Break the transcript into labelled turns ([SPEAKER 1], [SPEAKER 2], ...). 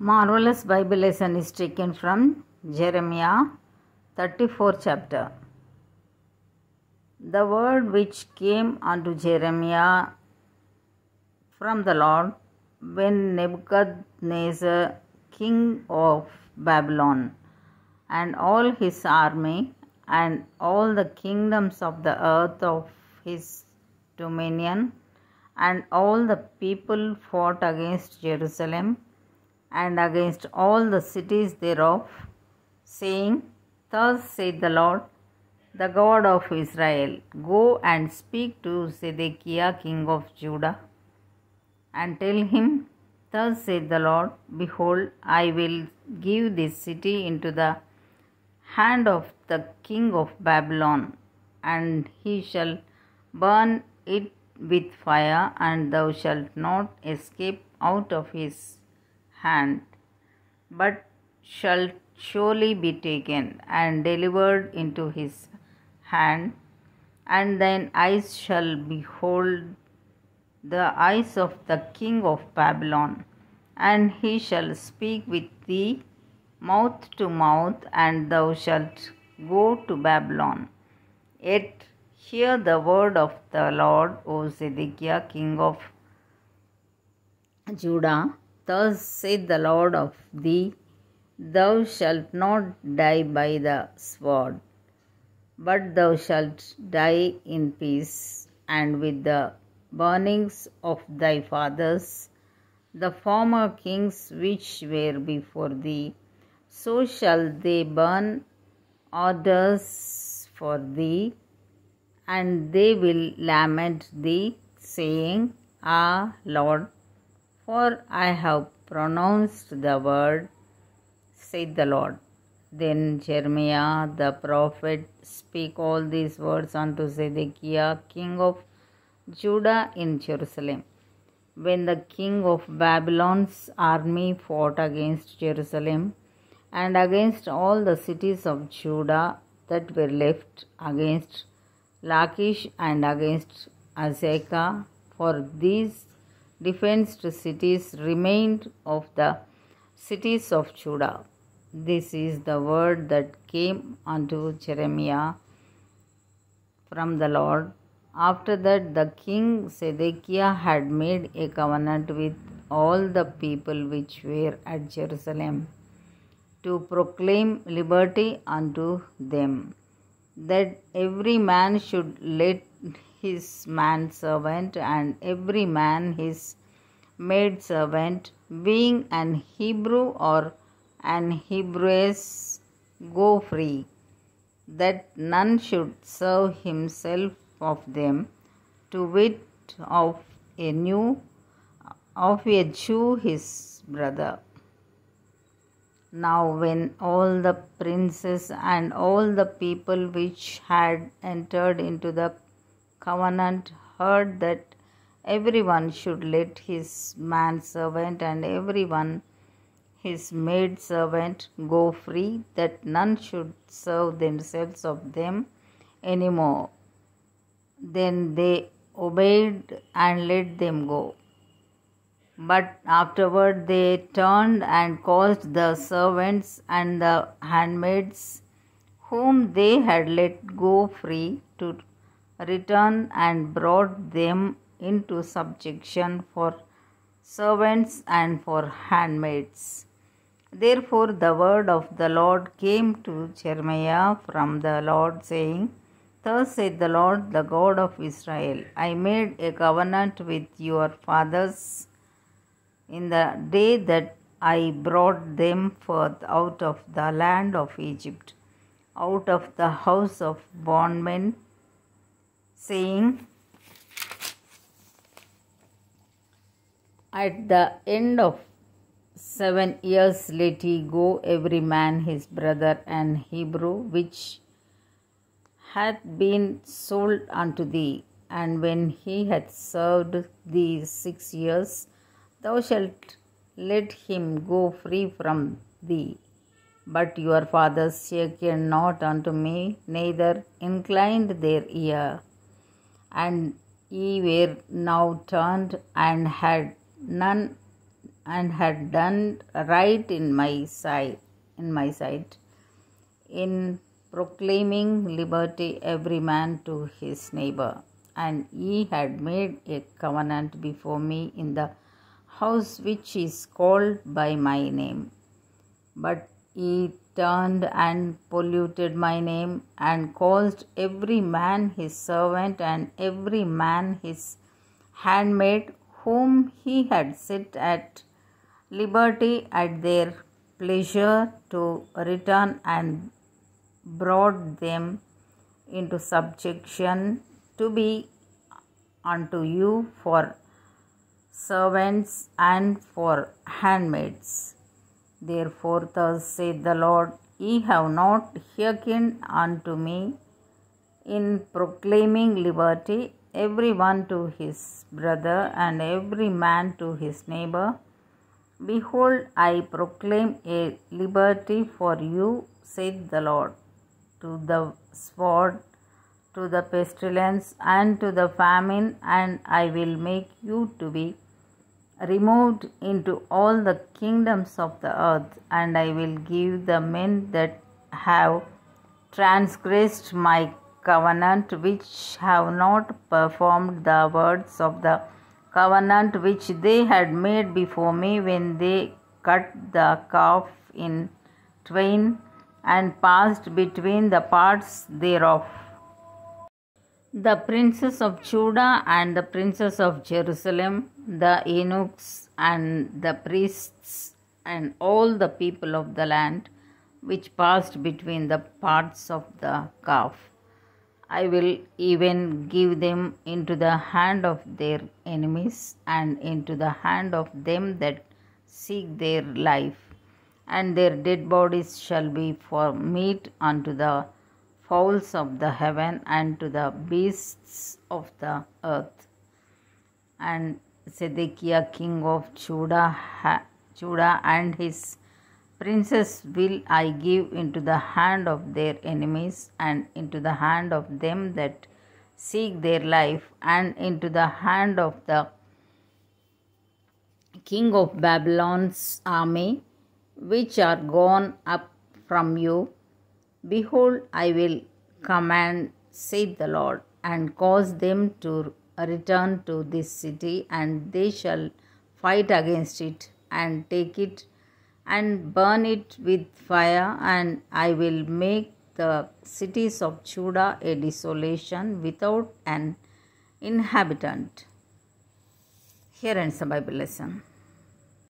[SPEAKER 1] Marvelous Bible lesson is taken from Jeremiah 34 chapter. The word which came unto Jeremiah from the Lord when Nebuchadnezzar, king of Babylon, and all his army, and all the kingdoms of the earth of his dominion, and all the people fought against Jerusalem, and against all the cities thereof, saying, Thus saith the Lord, the God of Israel, Go and speak to Zedekiah king of Judah, and tell him, Thus saith the Lord, Behold, I will give this city into the hand of the king of Babylon, and he shall burn it with fire, and thou shalt not escape out of his hand, but shalt surely be taken and delivered into his hand, and thine eyes shall behold the eyes of the king of Babylon, and he shall speak with thee mouth to mouth, and thou shalt go to Babylon. Yet hear the word of the Lord, O Zedekiah king of Judah. Thus saith the Lord of thee, Thou shalt not die by the sword, but thou shalt die in peace, and with the burnings of thy fathers, the former kings which were before thee. So shall they burn orders for thee, and they will lament thee, saying, Ah, Lord, for I have pronounced the word, saith the Lord. Then Jeremiah the prophet spake all these words unto Zedekiah king of Judah in Jerusalem, when the king of Babylon's army fought against Jerusalem, and against all the cities of Judah that were left, against Lachish and against Azekah, for these defenced cities remained of the cities of Judah. This is the word that came unto Jeremiah from the Lord. After that, the king Zedekiah had made a covenant with all the people which were at Jerusalem, to proclaim liberty unto them, that every man should let his manservant and every man his maidservant, being an Hebrew or an Hebrewess, go free, that none should serve himself of them, to wit, of a Jew his brother. Now when all the princes and all the people which had entered into the covenant heard that every one should let his manservant and every one his maidservant go free, that none should serve themselves of them any more, then they obeyed and let them go. But afterward they turned and caused the servants and the handmaids whom they had let go free to return, and brought them into subjection for servants and for handmaids. Therefore the word of the Lord came to Jeremiah from the Lord, saying, Thus saith the Lord, the God of Israel, I made a covenant with your fathers in the day that I brought them forth out of the land of Egypt, out of the house of bondmen, saying, At the end of 7 years let ye go every man his brother and Hebrew, which hath been sold unto thee, and when he hath served thee 6 years, thou shalt let him go free from thee. But your fathers hearkened not unto me, neither inclined their ear, and ye were now turned, and had none and had done right in my sight, in proclaiming liberty every man to his neighbor. And ye had made a covenant before me in the house which is called by my name. But ye turned and polluted my name, and caused every man his servant and every man his handmaid, whom he had set at liberty at their pleasure, to return, and brought them into subjection to be unto you for servants and for handmaids. Therefore, thus saith the Lord, ye have not hearkened unto me in proclaiming liberty, every one to his brother and every man to his neighbor. Behold, I proclaim a liberty for you, saith the Lord, to the sword, to the pestilence, and to the famine, and I will make you to be removed into all the kingdoms of the earth, and I will give the men that have transgressed my covenant, which have not performed the words of the covenant which they had made before me when they cut the calf in twain and passed between the parts thereof. The princes of Judah and the princes of Jerusalem, the eunuchs and the priests, and all the people of the land, which passed between the parts of the calf, I will even give them into the hand of their enemies, and into the hand of them that seek their life, and their dead bodies shall be for meat unto the fowls of the heaven and to the beasts of the earth. And Zedekiah king of Judah and his princes will I give into the hand of their enemies, and into the hand of them that seek their life, and into the hand of the king of Babylon's army, which are gone up from you. Behold, I will command, saith the Lord, and cause them to return to this city, and they shall fight against it, and take it, and burn it with fire, and I will make the cities of Judah a desolation without an inhabitant. Here ends the Bible lesson.